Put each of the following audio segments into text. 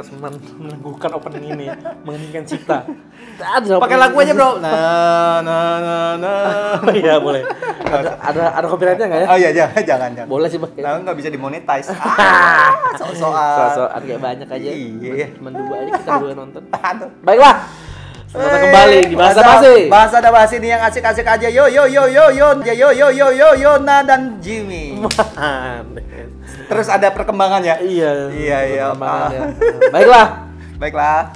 harus meneguhkan opening ini, mengeningkan cipta. Pakai lagu aja, Bro. Nah. Oh iya, boleh. Ada copyrightnya nggak ya? Oh iya, jangan. Boleh sih, Bang. Nah, nggak bisa dimonetize. So-soan kayak banyak aja. Iya. Cuma 2 aja kita berdua nonton. Baiklah. Selamat datang kembali di Bahasa Basi nih yang asik-asik aja. Yo, Yona dan Jimmy. Terus ada perkembangannya. Iya. Baiklah.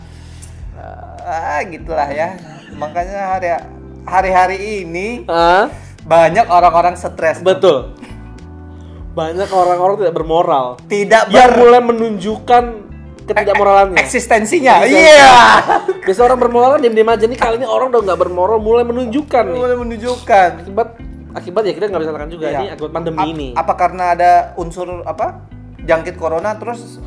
Gitulah ya. Makanya hari-hari ini banyak orang-orang stres. Betul. Banyak orang-orang tidak bermoral. Yang mulai menunjukkan ketidakmoralannya. Eksistensinya. Iya. Biasa orang bermoral kan diam-diam aja, nih kali ini orang udah nggak bermoral mulai menunjukkan nih. Akibat ya kita nggak bisa salahkan juga, ini akibat pandemi ini. Apa karena ada unsur jangkit corona terus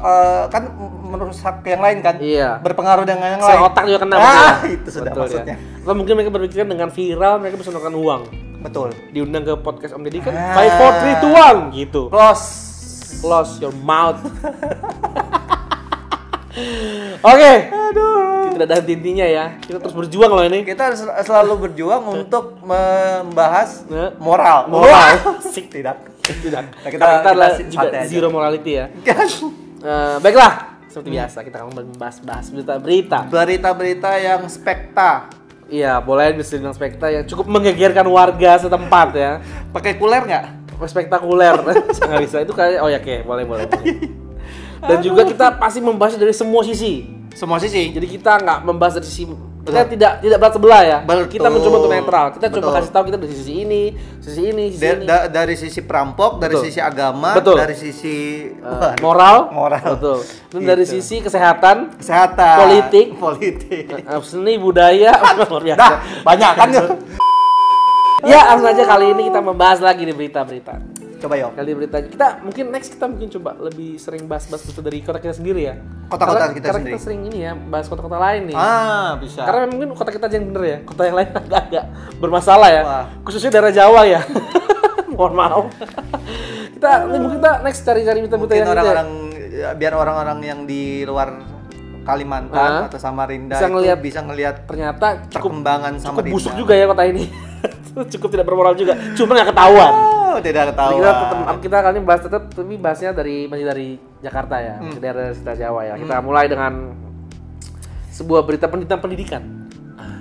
kan merusak yang lain kan? Iya. Berpengaruh dengan yang lain. Otak juga kena. Itu sudah betul, maksudnya. Ya. Atau mungkin mereka berpikiran dengan viral mereka bisa mendapatkan uang. Betul. Diundang ke podcast Om Deddy kan 5, 4, 3, 2, 1 gitu. Close your mouth. Oke. Kita tidak ada henti-hentinya ya. Kita terus berjuang loh ini. Kita harus selalu berjuang untuk membahas moral. Tidak. Nah, kita juga zero morality ya. Baiklah, seperti biasa kita akan membahas berita-berita yang spekta. Iya, boleh bisa dibilang spekta yang cukup menggegerkan warga setempat ya. Pakai kuler nggak? Spektakuler. Nggak bisa itu kayak boleh. Dan juga kita pasti membahas dari semua sisi. Jadi kita nggak membahas dari sisi kita tidak berat sebelah ya. Betul. Kita mencoba untuk netral. Kita coba kasih tahu kita dari sisi ini. Dari sisi perampok, dari sisi agama, dari sisi moral. Betul. Dan dari sisi kesehatan, politik, seni, budaya, luar biasa. Banyak kan ya. Ya, langsung aja kali ini kita membahas lagi nih berita-berita. Coba yuk. Kali beritanya kita mungkin coba lebih sering bahas berita dari kota kita sendiri ya. Kota-kota kita karena sendiri. Kita sering ini ya bahas kota-kota lain nih. Bisa. Karena mungkin kota kita aja yang bener ya. Kota yang lain agak bermasalah ya. Wah. Khususnya daerah Jawa ya. Mohon maaf. Mungkin kita next cari-cari berita-berita yang orang-orang biar orang-orang yang di luar Kalimantan atau Samarinda bisa ngelihat ternyata perkembangan Samarinda. Cukup busuk juga ya kota ini. Cukup tidak bermoral juga. Cuma nggak ketahuan. Tidak ketahuan. Kita kali ini bahas tapi bahasnya masih dari Jakarta ya, daerah sekitar Jawa ya. Kita mulai dengan sebuah berita pendidikan.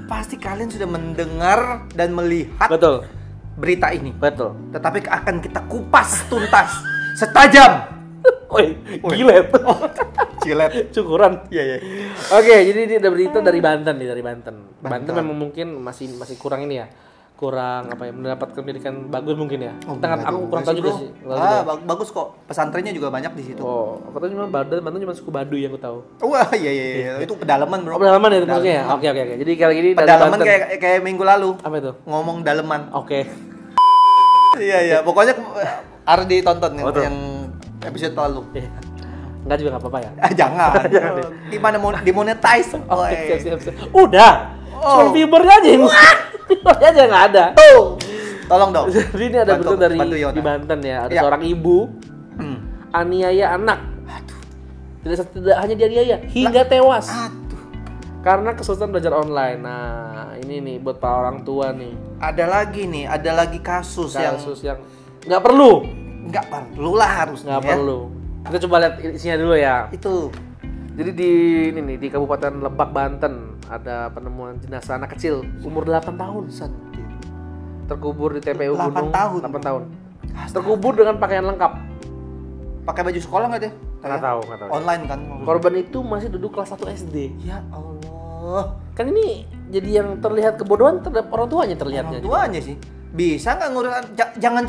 Pasti kalian sudah mendengar dan melihat berita ini. Betul. Tetapi akan kita kupas tuntas setajam. Gilet. Cilet. Cukuran. Iya. Oke, jadi ini ada berita dari Banten. Banten memang mungkin masih kurang ini ya. Kurang mendapatkan pendidikan bagus mungkin ya. Aku kurang tahu juga sih. Bagus kok. Pesantrennya juga banyak di situ. Katanya Banten cuma suku Baduy yang aku tahu. Wah, iya. Itu pedalaman, Bro. Pedalaman ya maksudnya ya. Oke. Jadi kali ini pedalaman kayak minggu lalu. Apa itu? Ngomong daleman. Oke. Iya. Pokoknya harus ditonton yang episode lalu. Enggak juga enggak apa-apa ya. Jangan. Gimana mau dimonetize? Siap. Udah. Soal viewernya aja nggak ada. Tolong dong. Jadi ini ada berita dari di Banten ya. Ada seorang ibu aniaya anak. Tidak hanya dianiaya, hingga tewas. Karena kesulitan belajar online. Nah, ini nih buat para orang tua nih. Ada lagi kasus yang nggak perlu. Nggak perlu lah harusnya. Nggak perlu. Kita coba lihat isinya dulu ya. Itu. Jadi di Kabupaten Lebak, Banten ada penemuan jenazah anak kecil umur 8 tahun terkubur di TPU Gunung. 8 tahun. Terkubur dengan pakaian lengkap. Pakai baju sekolah nggak deh? Nggak tahu. Online kan. Korban itu masih duduk kelas 1 SD. Ya Allah. Kan ini jadi yang terlihat kebodohan terhadap orang tuanya terlihatnya. Orang tuanya sih. Bisa nggak ngurus? Jangan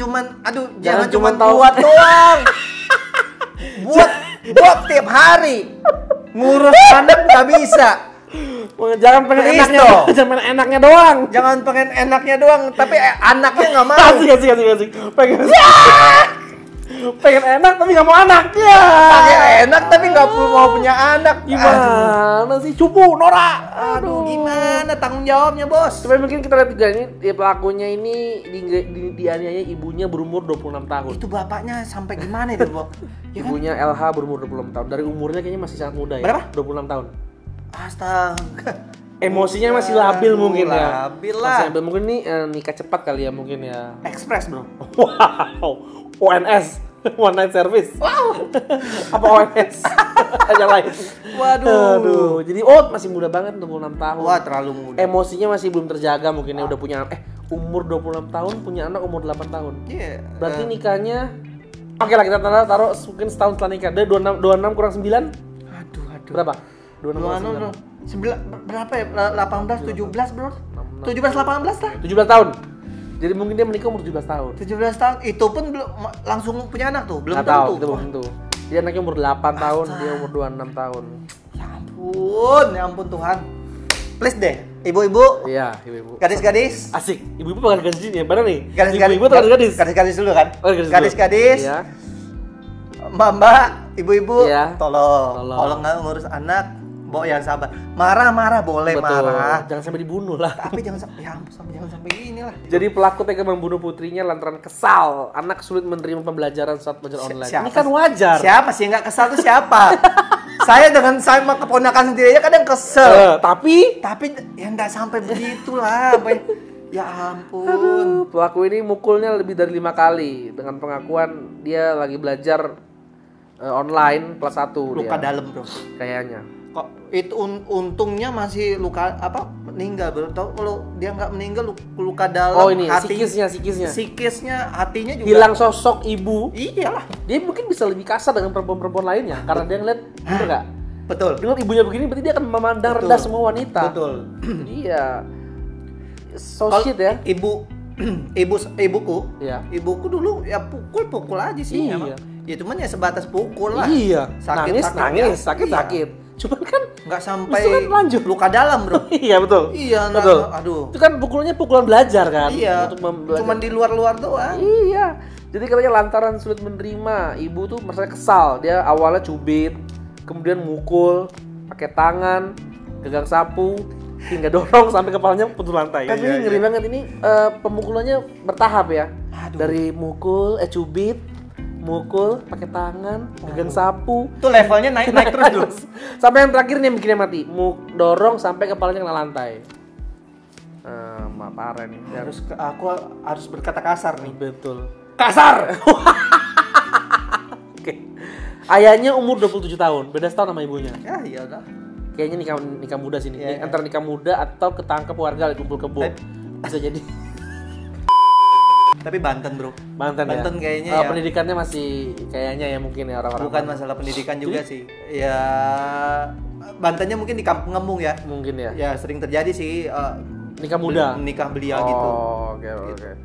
cuman tahu buat doang. buat tiap hari. Ngurus anak nggak bisa. Jangan pengen enaknya doang. Jangan pengen enaknya doang, tapi anaknya nggak mau. Asik. Pengen. Pengen enak tapi nggak mau anak. Ya. Pengen enak tapi nggak mau punya anak. Gimana sih cupu Nora? Aduh, gimana tanggung jawabnya, Bos? Coba mungkin kita lihat juga ini pelakunya ini dianiaya ibunya berumur 26 tahun. Itu bapaknya sampai gimana itu, Bo? Ya kan? Ibunya LH berumur 26 tahun. Dari umurnya kayaknya masih sangat muda ya. Berapa? 26 tahun. Astaga. Emosinya masih labil mungkin ya. Labil lah. Masih mungkin nih nikah cepat kali ya mungkin ya. Express, Bro. Wow. ONS. One night service. Wow. Apa ONS? Yang lain. Waduh. Jadi masih muda banget 26 tahun. Wah, terlalu muda. Emosinya masih belum terjaga mungkin ya udah punya umur 26 tahun punya anak umur 8 tahun. Iya. Berarti nikahnya oke lah kita taruh mungkin setahun setelah nikah. Dia 26 kurang 9. Aduh. Berapa? 26 berapa ya? 18, 17, Bro? 17, 18 lah. 17 tahun. Jadi mungkin dia menikah umur 17 tahun. 17 tahun, itu pun belum langsung punya anak tuh, belum tentu. Tahu, itu belum tentu. Dia anaknya umur 8 tahun, dia umur 26 tahun. Ya ampun Tuhan. Please deh, ibu-ibu. Iya, ibu-ibu. Gadis-gadis. Asik. Ibu-ibu bakal gadis ini ya, mana nih? Gadis-gadis. Ibu atau gadis-gadis? Gadis-gadis dulu kan? Oh, gadis-gadis. Iya. Mbak, ibu-ibu, iya. Tolong nggak ngurus anak. Bo, yang sabar. Marah boleh. Betul. Marah. Jangan sampai dibunuh lah. Tapi jangan sampai gini lah. Jadi pelaku tega membunuh putrinya lantaran kesal anak sulit menerima pembelajaran saat belajar online. Ini kan wajar. Siapa sih yang nggak kesal tuh siapa? Saya dengan sama keponakan sendiri aja kadang kesel. Tapi ya nggak sampai begitulah. Ya ampun. Aduh, pelaku ini mukulnya lebih dari 5 kali dengan pengakuan dia lagi belajar online kelas 1 luka dalam, Bro. Kayaknya. Kok itu untungnya masih meninggal, Bro. Tahu kalau dia nggak meninggal luka dalam. Oh ini psikisnya. Psikisnya, hatinya juga hilang sosok ibu. Iyalah. Dia mungkin bisa lebih kasar dengan perempuan-perempuan lainnya karena dia ngeliat bener nggak? Betul. Dengan ibunya begini berarti dia akan memandang rendah semua wanita. Betul. Iya. So shit ya. Ibuku. Iya. Ibuku dulu ya pukul aja sih. Iya. Ya cuman ya sebatas pukul lah. Iya. Sakit. Cuman kan nggak sampai kan lanjut luka dalam, Bro. Iya betul. Iya, betul. Aduh. Itu kan pukulan belajar kan? Iya. Cuman di luar doang. Iya. Jadi katanya lantaran sulit menerima, ibu tuh merasa kesal. Dia awalnya cubit, kemudian mukul, pakai tangan, gagang sapu, hingga dorong sampai kepalanya putus lantai. Tapi ini ngeri banget ini pemukulannya bertahap ya. Aduh. Dari cubit, mukul pakai tangan, pegang sapu. Itu levelnya naik terus dulu. Sampai yang terakhir nih yang bikinnya mati. Dorong sampai kepalanya kena lantai. Parah nih. Aku harus berkata kasar nih. Betul. Kasar. Oke. Ayahnya umur 27 tahun, beda setahun sama ibunya. Ya, iya udah. Kayaknya nikah muda sini. Ya. Antara nikah muda atau ketangkep warga lagi kumpul kebo. Bisa jadi. Tapi Banten, Bro. Banten ya? Kayaknya ya. Pendidikannya masih kayaknya ya mungkin ya orang-orang. Bukan masalah pendidikan juga sih. Ya Bantennya mungkin di kampung ngembung ya. Mungkin ya. Ya sering terjadi sih nikah muda. Nikah belia gitu. Oke.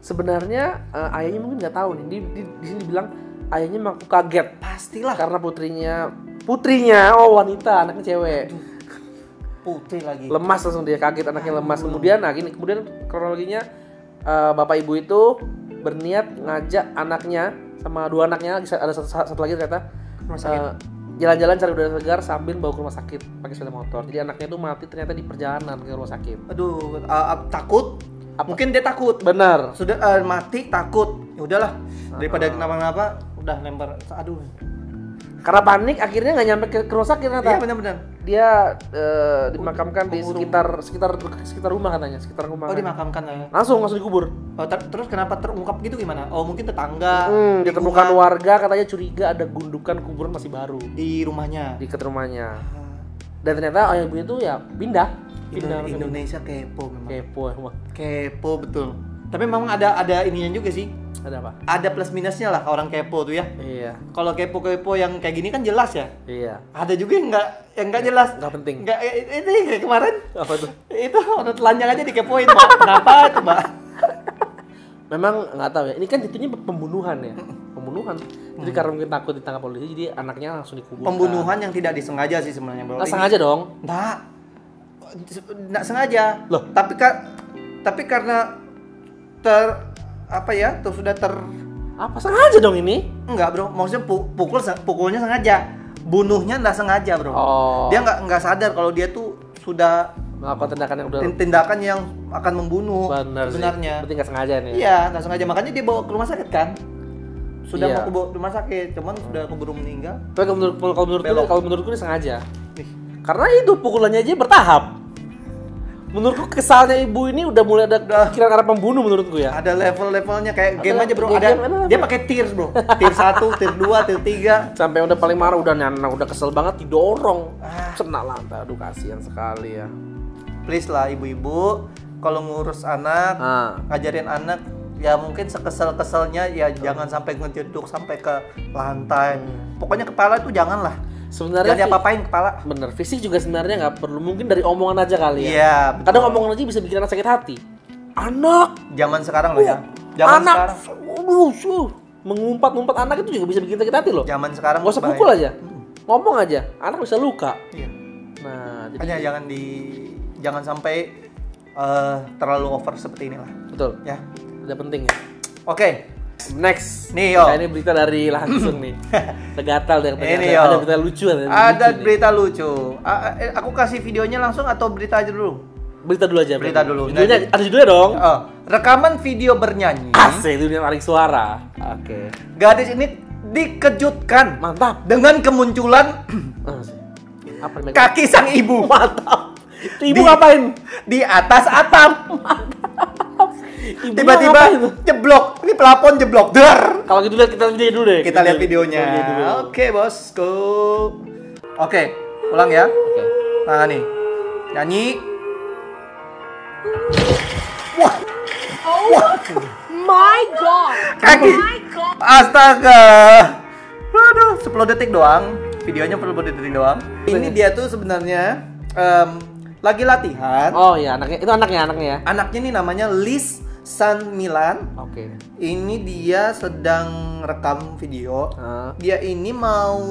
Sebenarnya ayahnya mungkin nggak tahu nih. Di sini bilang ayahnya mengaku kaget. Pastilah. Karena putrinya wanita, anaknya cewek. Aduh. Putri lagi. Lemas langsung dia kaget anaknya lemas. Kemudian kronologinya bapak ibu itu berniat ngajak anaknya sama 2 anaknya, ada satu lagi ternyata jalan-jalan cari udara segar sambil bawa ke rumah sakit pakai sepeda motor. Jadi anaknya itu mati ternyata di perjalanan ke rumah sakit. Aduh, takut. Mungkin dia takut. Benar. Sudah mati takut. Ya udahlah, daripada kenapa-napa udah lempar. Aduh. Karena panik akhirnya nggak nyampe ke rumah sakit ternyata. Iya benar-benar. Dia dimakamkan di sekitar rumah katanya, sekitar rumah. Oh, dimakamkan ya. Langsung dikubur. Oh, terus kenapa terungkap gitu gimana? Oh, mungkin tetangga. Ditemukan warga katanya curiga ada gundukan kuburan masih baru di rumahnya. Di dekat rumahnya. Dan ternyata ayah ibunya itu ya pindah. Indonesia kepo memang. Kepo betul. Tapi memang ada ininya juga sih. Ada apa? Ada plus minusnya lah orang kepo tuh ya. Iya. Kalau kepo yang kayak gini kan jelas ya. Iya. Ada juga yang nggak jelas. Nggak penting. Nggak ini kayak kemarin. Apa tuh? Itu orang telanjang aja dikepoin, Mbak. Kenapa itu, Mbak? Memang nggak tahu ya. Ini kan jatuhnya pembunuhan ya. Pembunuhan. Jadi karena mungkin takut ditangkap polisi, jadi anaknya langsung dikuburkan. Pembunuhan yang tidak disengaja sih sebenarnya, Bro. Nggak sengaja dong. Nggak sengaja. Loh. Tapi karena sudah Apa sengaja dong ini? Enggak bro, maksudnya pukulnya sengaja, bunuhnya nggak sengaja bro. Dia nggak sadar kalau dia tuh sudah melakukan tindakan yang akan membunuh. Bener sebenarnya. Berarti nggak sengaja nih. Iya, nggak sengaja, makanya dia bawa ke rumah sakit kan. Sudah mau ke rumah sakit, cuman sudah keburu meninggal. Tapi kalau menurutku ini sengaja. Karena itu pukulannya aja bertahap. Menurutku kesalnya ibu ini udah mulai ada pikiran arah pembunuh menurutku ya. Ada level-levelnya kayak game aja bro. Dia pakai tiers bro. Tier 1, tier 2, tier 3. Sampai udah paling marah udah kesel banget didorong. Kena lantai. Aduh kasihan sekali ya. Please lah ibu-ibu, kalau ngurus anak, ngajarin anak ya mungkin sekesel-keselnya ya jangan sampai ngejeduk sampai ke lantai. Pokoknya kepala itu janganlah. Sebenarnya jangan diapa-apain kepala. Bener, fisik juga sebenarnya nggak perlu, mungkin dari omongan aja kali ya. Iya. Kadang omongan aja bisa bikin anak sakit hati. Anak zaman sekarang loh ya. Zaman anak mengumpat-ngumpat anak itu juga bisa bikin sakit hati loh. Zaman sekarang nggak usah pukul aja, ngomong aja, anak bisa luka. Iya. Nah, jadi jangan sampai terlalu over seperti inilah. Betul. Ya. Udah penting ya. Oke. Next nih yo. Nah, ini berita dari langsung nih. Tegatal deh. Ini ada berita lucu. Ada berita lucu. Aku kasih videonya langsung atau berita aja dulu? Berita dulu aja. Berita dulu. Videonya ada judulnya dong. Rekaman video bernyanyi. Asik, itu yang tarik suara. Oke. Gadis ini dikejutkan. Mantap. Dengan kemunculan kaki sang ibu. Mantap. Ibu ngapain? Di atas atap. Tiba-tiba jeblok. Ini pelapon jeblok. Der. Kalau gitu lihat kita video dulu deh. Kita lihat videonya. Oke, bosku. Oke, ulang ya. Oke. Nah, nih. Nyanyi. Wah. Oh my god. Kaki. Oh my god. Astaga. Aduh, 10 detik doang. Videonya 10 detik doang. Ini dia tuh sebenarnya lagi latihan. Oh iya, anaknya ya. Anaknya nih namanya Liz San Milan. Oke. Ini dia sedang rekam video. Dia ini mau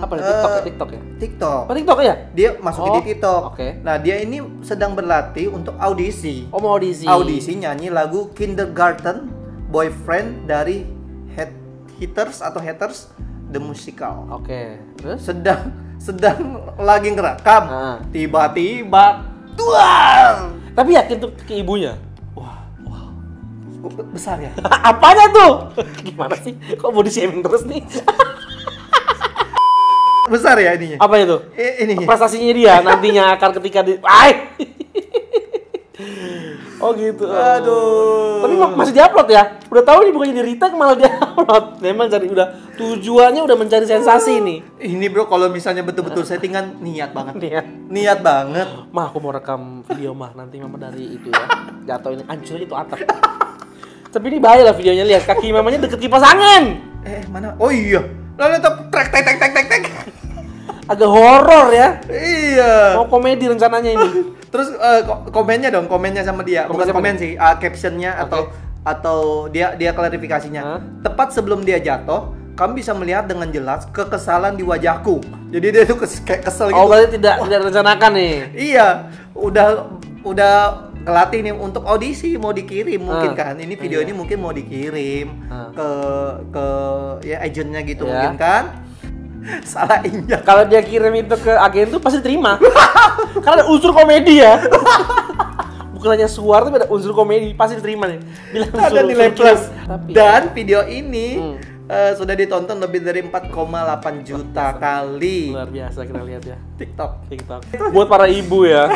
apa TikTok ya? TikTok. Oh, TikTok ya? Dia masuk di TikTok. Oke. Nah, dia ini sedang berlatih untuk audisi. Oh, mau audisi. Audisi nyanyi lagu Kindergarten Boyfriend dari Haters The Musical. Oke. Terus sedang lagi ngerekam. Tiba-tiba tuang. Tapi yakin tuh ke ibunya. Besar ya? Apanya tuh? Gimana sih? Kok body shaming terus nih? Besar ya ininya? Apa itu? Ini prestasinya dia nantinya akan ketika Oh gitu. Aduh. Tapi masih diupload ya? Udah tahu nih bukannya di retake malah diupload. Memang tujuannya udah mencari sensasi nih. Ini bro, kalau misalnya betul-betul settingan niat banget. Niat banget. Mah, aku mau rekam video mah, nanti mama dari itu ya. Jatuh ini hancur itu atap. Tapi ini bahaya lah videonya, lihat kaki mamanya deket kipas angin. Mana? Oh iya. Lalu tek. Agak horor ya. Iya. Mau komedi rencananya ini. Terus komennya sama dia. Bukan komen sih, captionnya atau dia klarifikasinya. Tepat sebelum dia jatuh, kamu bisa melihat dengan jelas kekesalan di wajahku. Jadi dia tuh kayak kesel gitu. Oh, berarti tidak rencanakan nih. Iya, udah kelatih nih untuk audisi, mau dikirim mungkin kan. Ini video ini mungkin mau dikirim ke ya agennya gitu mungkin kan. Salah injak. Kalau dia kirim itu ke agen tuh pasti diterima. Karena ada unsur komedi ya. Bukan hanya suara, tapi ada unsur komedi, pasti diterima nih. Bilang ada nilai plus. Dan video ini sudah ditonton lebih dari 4,8 juta kali. Luar biasa, kita lihat ya. TikTok. Buat para ibu ya.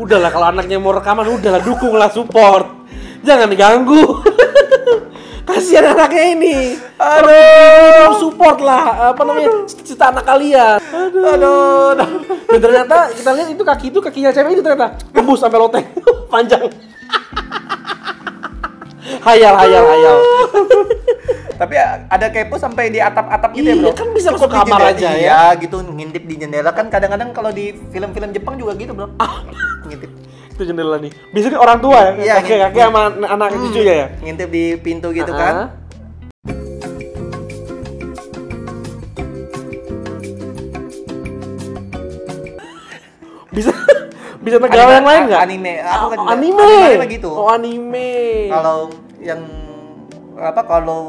Udahlah, kalau anaknya mau rekaman, udahlah dukunglah, support. Jangan diganggu. Kasihan anaknya ini. Aduh, support lah. Cita anak kalian. Aduh. Dan ternyata kita lihat itu kakinya cewek itu ternyata tembus sampai loteng panjang. Hayal. Tapi ada kepo sampai di atap-atap gitu ya bro? Iya, kan bisa masuk kamar aja ya. Iya gitu, ngintip di jendela kan kadang-kadang kalau di film-film Jepang juga gitu bro. Ngintip. Itu jendela nih. Biasanya orang tua ya, iya, kakek sama anak cucunya ya. Ngintip di pintu gitu kan. Bisa negara yang lain nggak? Anime. Aku kan anime gitu. Oh, anime. Kalau yang apa kalau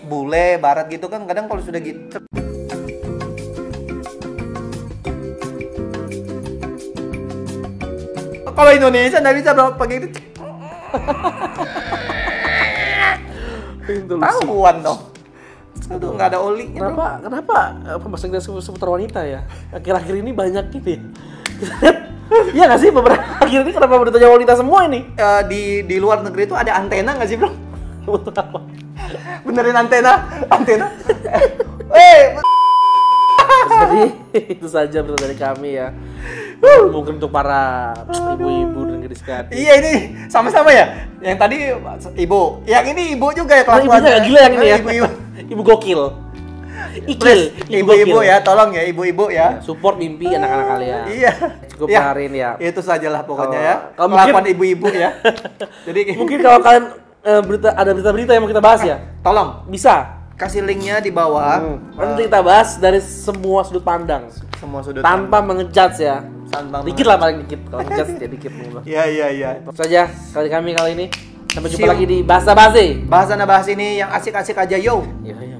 bule barat gitu kan kadang kalau sudah gitu. Kalau Indonesia nggak bisa bro pakai itu. Tahuan dong. Itu nggak ada olinya. Kenapa pembahasan kita seputar wanita ya? Akhir-akhir ini banyak gitu ya. Iya nggak sih beberapa akhir ini kenapa beritanya wanita semua ini? Di luar negeri itu ada antena nggak sih bro? Benerin antena. Jadi itu saja berita dari kami ya. Mungkin untuk para ibu-ibu dan gadis gadis. Iya ini sama-sama ya. Yang tadi ibu, yang ini ibu juga ya kelakuannya. Ibunya gila yang ini ya. Ibu gokil. Ibu-ibu ya, tolong ya ibu-ibu ya. Support mimpi anak-anak kalian. Iya. Cukup hari ini ya. Itu sajalah pokoknya ya. Kelakuan ibu-ibu ya. Jadi mungkin kalau kalian ada berita-berita yang mau kita bahas ya, tolong bisa kasih linknya di bawah. Nanti kita bahas dari semua sudut pandang. Tanpa mengejudge ya. Dikit lah paling dikit. Kalau ngejudge ya dikit mulu. Iya. Itu saja kali ini. Sampai jumpa lagi di Bahasa Basi. Bahasa ini yang asik-asik aja yo. Iya.